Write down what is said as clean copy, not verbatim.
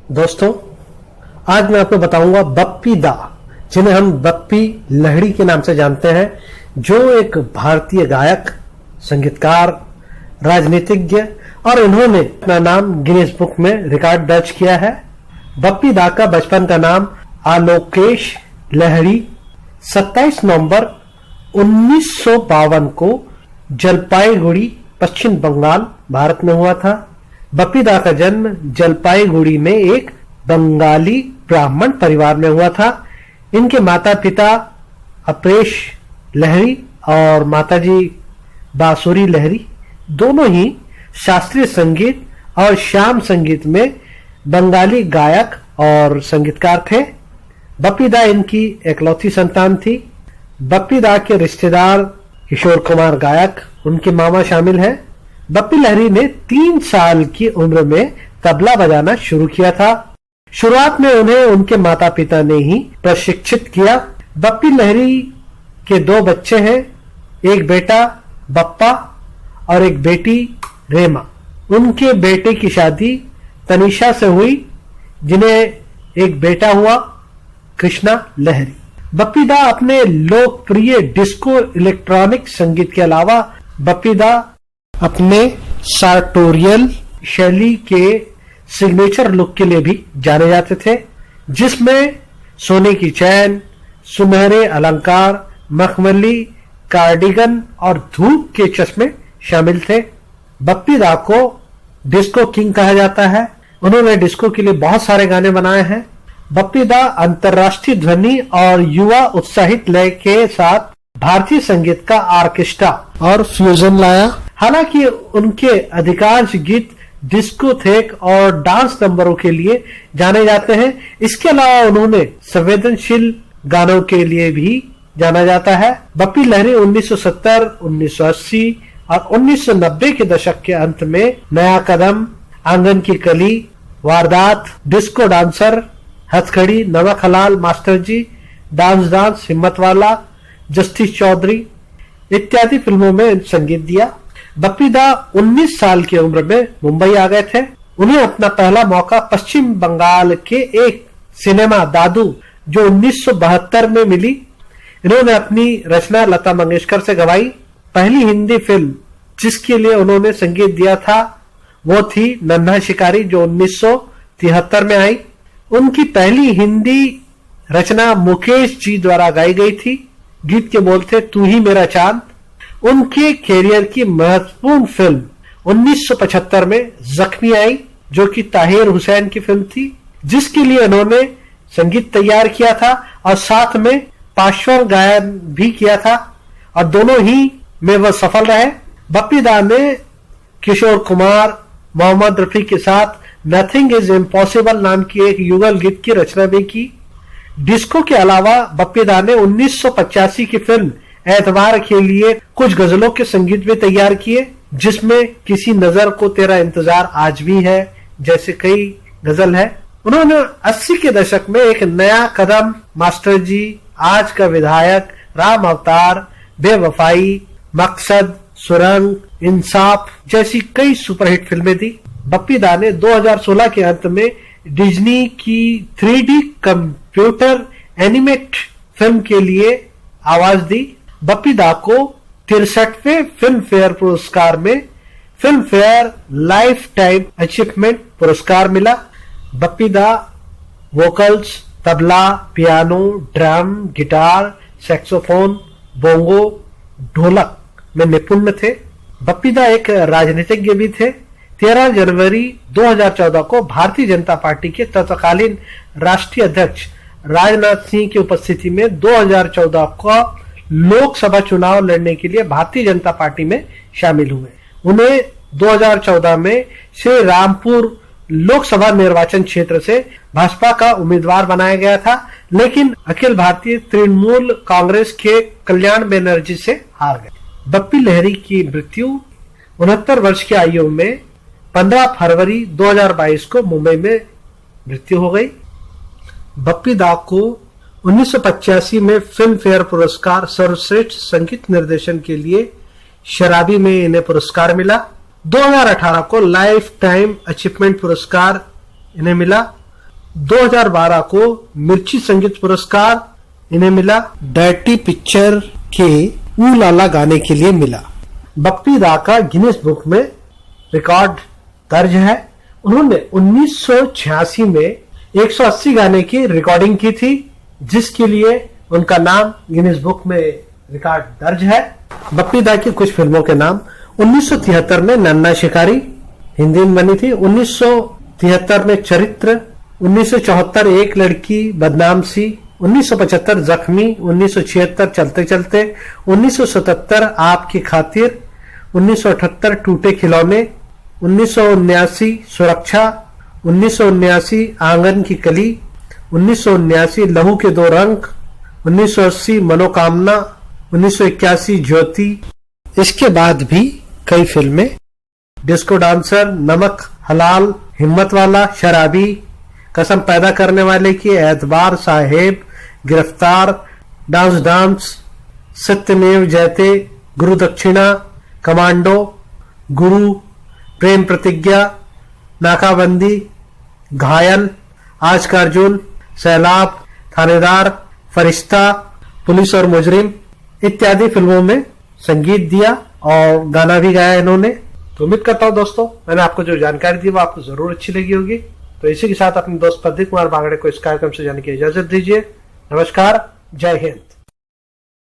दोस्तों, आज मैं आपको बताऊंगा बप्पी दा, जिन्हें हम बप्पी लहड़ी के नाम से जानते हैं, जो एक भारतीय गायक, संगीतकार, राजनीतिज्ञ और इन्होंने अपना नाम गिनीज बुक में रिकॉर्ड दर्ज किया है। बप्पी दा का बचपन का नाम आलोकेश लहड़ी 27 नवंबर 1952 को जलपाईगुड़ी, पश्चिम बंगाल, भारत में हुआ था। बप्पी दा का जन्म जलपाईगुड़ी में एक बंगाली ब्राह्मण परिवार में हुआ था। इनके माता पिता अपरेश लहड़ी और माताजी बांसुरी लहड़ी दोनों ही शास्त्रीय संगीत और श्याम संगीत में बंगाली गायक और संगीतकार थे। बप्पी दा इनकी एकलौती संतान थी। बप्पी दा के रिश्तेदार किशोर कुमार गायक, उनके मामा शामिल हैं। बप्पी लहरी ने 3 साल की उम्र में तबला बजाना शुरू किया था। शुरुआत में उन्हें उनके माता पिता ने ही प्रशिक्षित किया। बप्पी लहरी के 2 बच्चे हैं, एक बेटा बप्पा और एक बेटी रेमा। उनके बेटे की शादी तनिषा से हुई, जिन्हें एक बेटा हुआ कृष्णा लहरी। बप्पी दा अपने लोकप्रिय डिस्को इलेक्ट्रॉनिक संगीत के अलावा बप्पी दा अपने सार्टोरियल शैली के सिग्नेचर लुक के लिए भी जाने जाते थे, जिसमें सोने की चैन, सुनहरे अलंकार, मखमली कार्डिगन और धूप के चश्मे शामिल थे। बप्पी दा को डिस्को किंग कहा जाता है। उन्होंने डिस्को के लिए बहुत सारे गाने बनाए हैं। बप्पी दा अंतर्राष्ट्रीय ध्वनि और युवा उत्साहित लय के साथ भारतीय संगीत का ऑर्केस्ट्रा और फ्यूजन लाया। हालांकि उनके अधिकांश गीत डिस्कोथेक और डांस नंबरों के लिए जाने जाते हैं। इसके अलावा उन्होंने संवेदनशील गानों के लिए भी जाना जाता है। बप्पी लहरी 1970, 1980 और 1990 के दशक के अंत में नया कदम, आंगन की कली, वारदात, डिस्को डांसर, हथकड़ी, नमक हलाल, मास्टर जी, डांस, हिम्मत वाला, जस्टिस चौधरी इत्यादि फिल्मों में संगीत दिया। बप्पी दा 19 साल की उम्र में मुंबई आ गए थे। उन्हें अपना पहला मौका पश्चिम बंगाल के एक सिनेमा दादू, जो 1972 में मिली। इन्होंने अपनी रचना लता मंगेशकर से गवाई। पहली हिंदी फिल्म जिसके लिए उन्होंने संगीत दिया था वो थी नन्हा शिकारी, जो 1973 में आई। उनकी पहली हिंदी रचना मुकेश जी द्वारा गाई गई थी। गीत के बोल थे तू ही मेरा चांद। उनके कैरियर की महत्वपूर्ण फिल्म 1975 में जख्मी आई, जो कि ताहिर हुसैन की फिल्म थी, जिसके लिए उन्होंने संगीत तैयार किया था और साथ में पार्श्व गायन भी किया था, और दोनों ही में वह सफल रहे। बप्पी दा ने किशोर कुमार, मोहम्मद रफी के साथ नथिंग इज इम्पॉसिबल नाम की एक युगल गीत की रचना भी की। डिस्को के अलावा बप्पी दा ने 1985 की फिल्म एतवार के लिए कुछ गजलों के संगीत भी तैयार किए, जिसमें किसी नजर को तेरा इंतजार आज भी है जैसे कई गजल है। उन्होंने 80 के दशक में एक नया कदम, मास्टर जी, आज का विधायक, राम अवतार, बेवफाई, मकसद, सुरंग, इंसाफ जैसी कई सुपरहिट फिल्में दी। बप्पी दा ने 2016 के अंत में डिज्नी की 3D कंप्यूटर एनिमेट फिल्म के लिए आवाज दी। बप्पी दा को 63वें फिल्म फेयर पुरस्कार में film fair life time achievement पुरस्कार मिला। बप्पी दा vocals, tabla, piano, drum, guitar, saxophone, bongo, ढोलक में निपुण थे। बप्पी दा एक राजनीतिज्ञ भी थे। 13 जनवरी 2014 को भारतीय जनता पार्टी के तत्कालीन राष्ट्रीय अध्यक्ष राजनाथ सिंह की उपस्थिति में 2014 का लोकसभा चुनाव लड़ने के लिए भारतीय जनता पार्टी में शामिल हुए। उन्हें 2014 में श्री रामपुर लोकसभा निर्वाचन क्षेत्र से भाजपा का उम्मीदवार बनाया गया था, लेकिन अखिल भारतीय तृणमूल कांग्रेस के कल्याण बनर्जी से हार गए। बप्पी लहरी की मृत्यु 69 वर्ष की आयु में 15 फरवरी 2022 को मुंबई में मृत्यु हो गई। बप्पी दा को 1985 में फिल्म फेयर पुरस्कार सर्वश्रेष्ठ संगीत निर्देशन के लिए शराबी में इन्हें पुरस्कार मिला। 2018 को लाइफ टाइम अचीवमेंट पुरस्कार इन्हें मिला। 2012 को मिर्ची संगीत पुरस्कार इन्हें मिला। डर्टी पिक्चर के ऊ लाला गाने के लिए मिला। बप्पी दा का गिनीज बुक में रिकॉर्ड दर्ज है। उन्होंने 1986 में 180 गाने की रिकॉर्डिंग की थी, जिसके लिए उनका नाम गिनीज बुक में रिकॉर्ड दर्ज है। बप्पी दा की कुछ फिल्मों के नाम: 1973 में नन्ना शिकारी हिंदी में बनी थी। 1973 में चरित्र। 1974 एक लड़की बदनाम सी। 1975 जख्मी। 1976 चलते चलते। 1977 आपकी खातिर। 1978 टूटे खिलौने। 1979 सुरक्षा। 1979 आंगन की कली। 1979 लहू के दो रंग। 1980 मनोकामना। 1981 ज्योति। इसके बाद भी कई फिल्में: डिस्को डांसर, नमक हलाल, हिम्मत वाला, शराबी, कसम पैदा करने वाले की, एतबार, साहेब, गिरफ्तार, डांस डांस, सत्यमेव जयते, गुरु दक्षिणा, कमांडो, गुरु, प्रेम प्रतिज्ञा, नाकाबंदी, घायल, आज का अर्जुन, सैलाब, थानेदार, फरिश्ता, पुलिस और मुजरिम इत्यादि फिल्मों में संगीत दिया और गाना भी गाया इन्होंने। तो उम्मीद करता हूं दोस्तों मैंने आपको जो जानकारी दी वो आपको जरूर अच्छी लगी होगी। तो इसी के साथ अपने दोस्त प्रदीप कुमार बांगड़े को इस कार्यक्रम से जाने की इजाजत दीजिए। नमस्कार, जय हिंद।